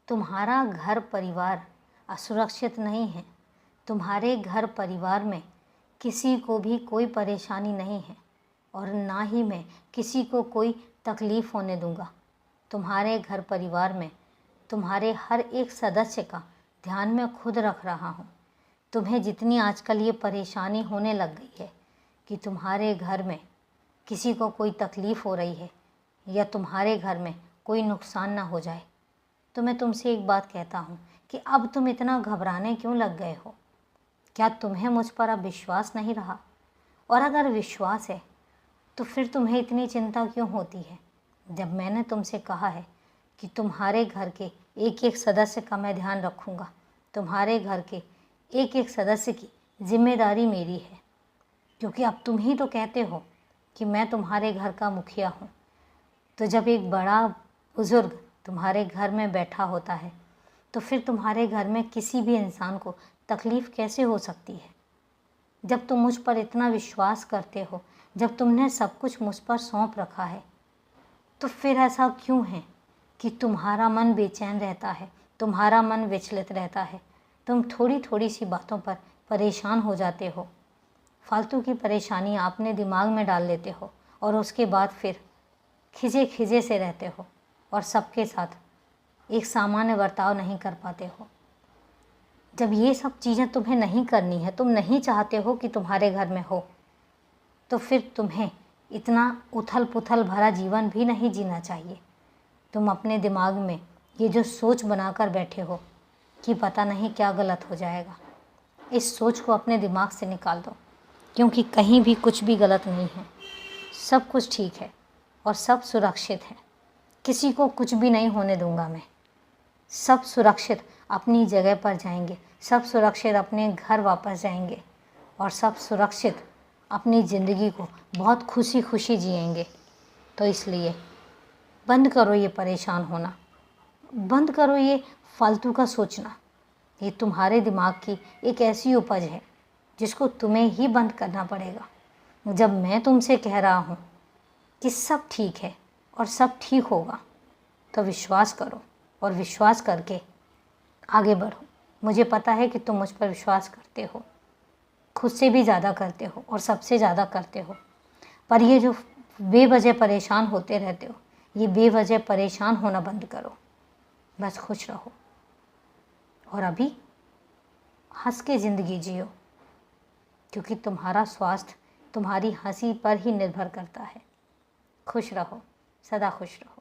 तुम्हारा घर परिवार असुरक्षित नहीं है। तुम्हारे घर परिवार में किसी को भी कोई परेशानी नहीं है और ना ही मैं किसी को कोई तकलीफ़ होने दूंगा। तुम्हारे घर परिवार में तुम्हारे हर एक सदस्य का ध्यान मैं खुद रख रहा हूँ। तुम्हें जितनी आजकल ये परेशानी होने लग गई है कि तुम्हारे घर में किसी को कोई तकलीफ़ हो रही है या तुम्हारे घर में कोई नुकसान ना हो जाए, तो मैं तुमसे एक बात कहता हूँ कि अब तुम इतना घबराने क्यों लग गए हो? क्या तुम्हें मुझ पर अब विश्वास नहीं रहा? और अगर विश्वास है तो फिर तुम्हें इतनी चिंता क्यों होती है? जब मैंने तुमसे कहा है कि तुम्हारे घर के एक एक सदस्य का मैं ध्यान रखूँगा, तुम्हारे घर के एक एक सदस्य की जिम्मेदारी मेरी है, क्योंकि अब तुम ही तो कहते हो कि मैं तुम्हारे घर का मुखिया हूँ। तो जब एक बड़ा बुज़ुर्ग तुम्हारे घर में बैठा होता है तो फिर तुम्हारे घर में किसी भी इंसान को तकलीफ़ कैसे हो सकती है? जब तुम मुझ पर इतना विश्वास करते हो, जब तुमने सब कुछ मुझ पर सौंप रखा है, तो फिर ऐसा क्यों है कि तुम्हारा मन बेचैन रहता है, तुम्हारा मन विचलित रहता है? तुम थोड़ी थोड़ी सी बातों पर परेशान हो जाते हो, फालतू की परेशानी आपने दिमाग में डाल लेते हो और उसके बाद फिर खिजे खिजे से रहते हो और सबके साथ एक सामान्य बर्ताव नहीं कर पाते हो। जब ये सब चीज़ें तुम्हें नहीं करनी है, तुम नहीं चाहते हो कि तुम्हारे घर में हो, तो फिर तुम्हें इतना उथल पुथल भरा जीवन भी नहीं जीना चाहिए। तुम अपने दिमाग में ये जो सोच बनाकर बैठे हो कि पता नहीं क्या गलत हो जाएगा, इस सोच को अपने दिमाग से निकाल दो, क्योंकि कहीं भी कुछ भी गलत नहीं है। सब कुछ ठीक है और सब सुरक्षित है। किसी को कुछ भी नहीं होने दूंगा मैं। सब सुरक्षित अपनी जगह पर जाएंगे, सब सुरक्षित अपने घर वापस जाएंगे और सब सुरक्षित अपनी ज़िंदगी को बहुत खुशी खुशी जिएंगे। तो इसलिए बंद करो ये परेशान होना, बंद करो ये फालतू का सोचना। ये तुम्हारे दिमाग की एक ऐसी उपज है जिसको तुम्हें ही बंद करना पड़ेगा। जब मैं तुमसे कह रहा हूँ कि सब ठीक है और सब ठीक होगा, तो विश्वास करो और विश्वास करके आगे बढ़ो। मुझे पता है कि तुम मुझ पर विश्वास करते हो, खुद से भी ज़्यादा करते हो और सबसे ज़्यादा करते हो। पर ये जो बेवजह परेशान होते रहते हो, ये बेवजह परेशान होना बंद करो। बस खुश रहो और अभी हंस के ज़िंदगी जियो, क्योंकि तुम्हारा स्वास्थ्य तुम्हारी हंसी पर ही निर्भर करता है। खुश रहो, सदा खुश रहो।